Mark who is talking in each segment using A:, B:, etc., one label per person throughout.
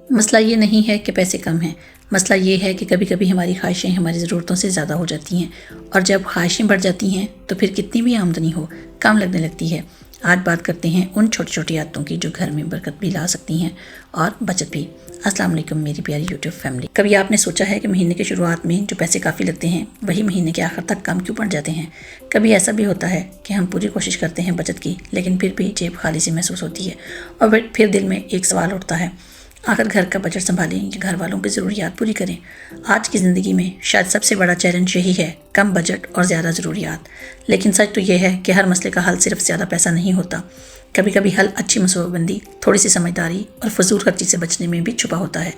A: मसला ये नहीं है कि पैसे कम हैं, मसला ये है कि कभी कभी हमारी ख्वाहिशें हमारी ज़रूरतों से ज़्यादा हो जाती हैं, और जब ख्वाहिशें बढ़ जाती हैं तो फिर कितनी भी आमदनी हो कम लगने लगती है। आज बात करते हैं उन छोटी छोटी आदतों की जो घर में बरकत भी ला सकती हैं और बचत भी। अस्सलाम वालेकुम मेरी प्यारी यूट्यूब फैमिली। कभी आपने सोचा है कि महीने की शुरुआत में जो पैसे काफ़ी लगते हैं वही महीने के आखिर तक कम क्यों पड़ जाते हैं। कभी ऐसा भी होता है कि हम पूरी कोशिश करते हैं बचत की, लेकिन फिर भी जेब खाली सी महसूस होती है और फिर दिल में एक सवाल उठता है, आखिर घर का बजट संभालें या घर वालों की ज़रूरियात पूरी करें। आज की ज़िंदगी में शायद सबसे बड़ा चैलेंज यही है, कम बजट और ज़्यादा ज़रूरियात। लेकिन सच तो यह है कि हर मसले का हल सिर्फ ज़्यादा पैसा नहीं होता। कभी कभी हल अच्छी मनसूबाबंदी, थोड़ी सी समझदारी और फजूल खर्ची से बचने में भी छुपा होता है।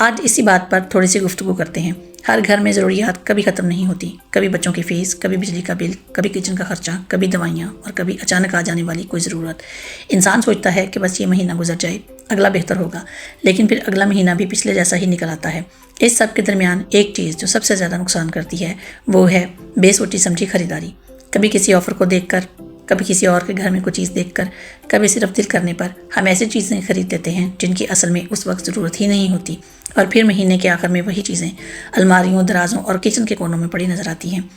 A: आज इसी बात पर थोड़ी सी गुफ्तगू करते हैं। हर घर में ज़रूरियात कभी ख़त्म नहीं होती। कभी बच्चों की फ़ीस, कभी बिजली का बिल, कभी किचन का खर्चा, कभी दवाइयाँ और कभी अचानक आ जाने वाली कोई ज़रूरत। इंसान सोचता है कि बस ये महीना गुजर जाए, अगला बेहतर होगा, लेकिन फिर अगला महीना भी पिछले जैसा ही निकल आता है। इस सब के दरमियान एक चीज़ जो सबसे ज़्यादा नुकसान करती है वो है बेसोची समझी खरीदारी। कभी किसी ऑफ़र को देखकर, कभी किसी और के घर में कोई चीज़ देखकर, कभी सिर्फ दिल करने पर हम ऐसी चीज़ें खरीद देते हैं जिनकी असल में उस वक्त ज़रूरत ही नहीं होती, और फिर महीने के आखिर में वही चीज़ें अलमारियों, दराजों और किचन के कोनों में पड़ी नज़र आती हैं।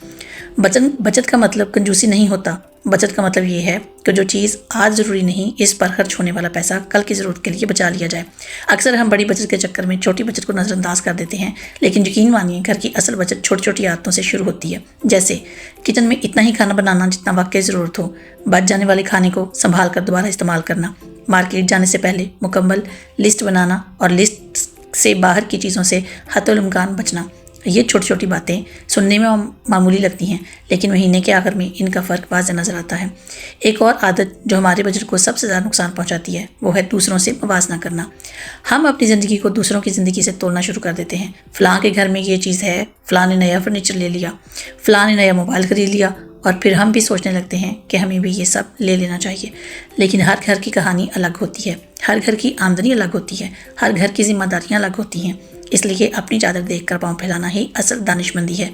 A: बचत का मतलब कंजूसी नहीं होता। बचत का मतलब ये है कि जो चीज़ आज ज़रूरी नहीं, इस पर खर्च होने वाला पैसा कल की ज़रूरत के लिए बचा लिया जाए। अक्सर हम बड़ी बचत के चक्कर में छोटी बचत को नज़रअंदाज कर देते हैं, लेकिन यकीन मानिए घर की असल बचत छोटी छोटी आदतों से शुरू होती है। जैसे किचन में इतना ही खाना बनाना जितना वाकई ज़रूरत हो, बच जाने वाले खाने को संभाल कर दोबारा इस्तेमाल करना, मार्केट जाने से पहले मुकम्मल लिस्ट बनाना और लिस्ट से बाहर की चीज़ों से हतोलुमकान बचना। ये छोटी छोटी बातें सुनने में मामूली लगती हैं, लेकिन महीने के आखिर में इनका फ़र्क वाज़ेह नज़र आता है। एक और आदत जो हमारे बजट को सबसे ज़्यादा नुकसान पहुंचाती है वो है दूसरों से मुवाजना करना। हम अपनी ज़िंदगी को दूसरों की ज़िंदगी से तोड़ना शुरू कर देते हैं। फ़लाँ के घर में ये चीज़ है, फ़लाँ ने नया फर्नीचर ले लिया, फ़लाँ ने नया मोबाइल ख़रीद लिया, और फिर हम भी सोचने लगते हैं कि हमें भी ये सब ले लेना चाहिए। लेकिन हर घर की कहानी अलग होती है, हर घर की आमदनी अलग होती है, हर घर की जिम्मेदारियाँ अलग होती हैं। इसलिए अपनी चादर देखकर पाँव फैलाना ही असल दानिशमंदी है।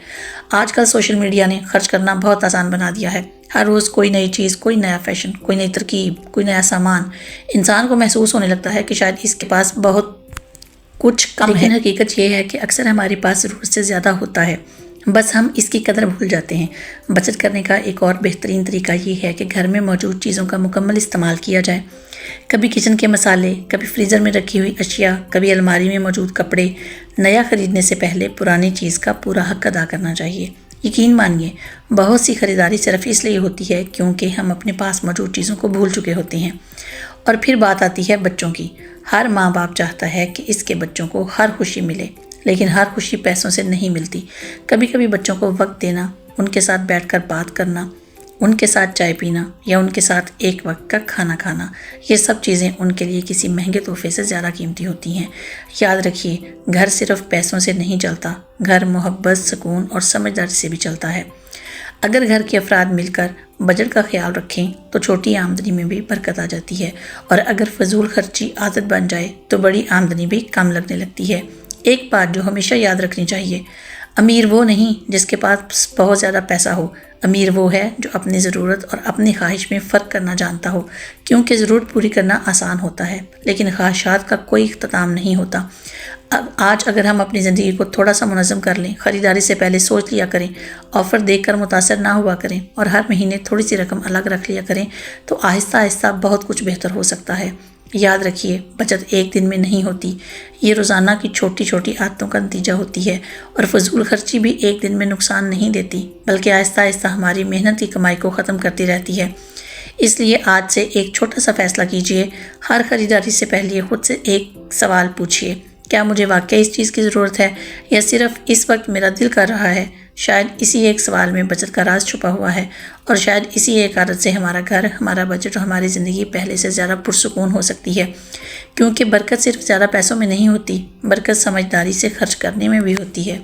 A: आजकल सोशल मीडिया ने खर्च करना बहुत आसान बना दिया है। हर रोज़ कोई नई चीज़, कोई नया फैशन, कोई नई तरकीब, कोई नया सामान। इंसान को महसूस होने लगता है कि शायद इसके पास बहुत कुछ कम है। लेकिन हकीकत ये है कि अक्सर हमारे पास ज़रूरत से ज़्यादा होता है, बस हम इसकी कदर भूल जाते हैं। बचत करने का एक और बेहतरीन तरीका ये है कि घर में मौजूद चीज़ों का मुकम्मल इस्तेमाल किया जाए। कभी किचन के मसाले, कभी फ्रीज़र में रखी हुई अशिया, कभी अलमारी में मौजूद कपड़े। नया खरीदने से पहले पुरानी चीज़ का पूरा हक अदा करना चाहिए। यकीन मानिए बहुत सी खरीदारी सिर्फ इसलिए होती है क्योंकि हम अपने पास मौजूद चीज़ों को भूल चुके होते हैं। और फिर बात आती है बच्चों की। हर माँ बाप चाहता है कि इसके बच्चों को हर खुशी मिले, लेकिन हर खुशी पैसों से नहीं मिलती। कभी कभी बच्चों को वक्त देना, उनके साथ बैठकर बात करना, उनके साथ चाय पीना या उनके साथ एक वक्त का खाना खाना, ये सब चीज़ें उनके लिए किसी महंगे तोहफे से ज़्यादा कीमती होती हैं। याद रखिए, घर सिर्फ पैसों से नहीं चलता, घर मोहब्बत, सुकून और समझदारी से भी चलता है। अगर घर के अफराद मिलकर बजट का ख्याल रखें तो छोटी आमदनी में भी बरकत आ जाती है, और अगर फजूल खर्ची आदत बन जाए तो बड़ी आमदनी भी कम लगने लगती है। एक बात जो हमेशा याद रखनी चाहिए, अमीर वो नहीं जिसके पास बहुत ज़्यादा पैसा हो, अमीर वो है जो अपनी ज़रूरत और अपनी ख्वाहिश में फ़र्क करना जानता हो। क्योंकि ज़रूरत पूरी करना आसान होता है, लेकिन ख्वाहिशात का कोई इख्तिताम नहीं होता। अब आज अगर हम अपनी ज़िंदगी को थोड़ा सा मुनज़्ज़म कर लें, ख़रीदारी से पहले सोच लिया करें, ऑफ़र देखकर मुतासर ना हुआ करें और हर महीने थोड़ी सी रकम अलग रख लिया करें, तो आहिस्ता आहिस्ता बहुत कुछ बेहतर हो सकता है। याद रखिए, बचत एक दिन में नहीं होती, ये रोज़ाना की छोटी छोटी आदतों का नतीजा होती है, और फजूल खर्ची भी एक दिन में नुकसान नहीं देती, बल्कि आहिस्ता आहिस्ता हमारी मेहनत की कमाई को ख़त्म करती रहती है। इसलिए आज से एक छोटा सा फ़ैसला कीजिए। हर ख़रीदारी से पहले खुद से एक सवाल पूछिए, क्या मुझे वाकई इस चीज़ की ज़रूरत है या सिर्फ इस वक्त मेरा दिल कर रहा है। शायद इसी एक सवाल में बचत का राज छुपा हुआ है, और शायद इसी एक आदत से हमारा घर, हमारा बजट और हमारी ज़िंदगी पहले से ज़्यादा पुरसुकून हो सकती है। क्योंकि बरकत सिर्फ ज़्यादा पैसों में नहीं होती, बरकत समझदारी से खर्च करने में भी होती है।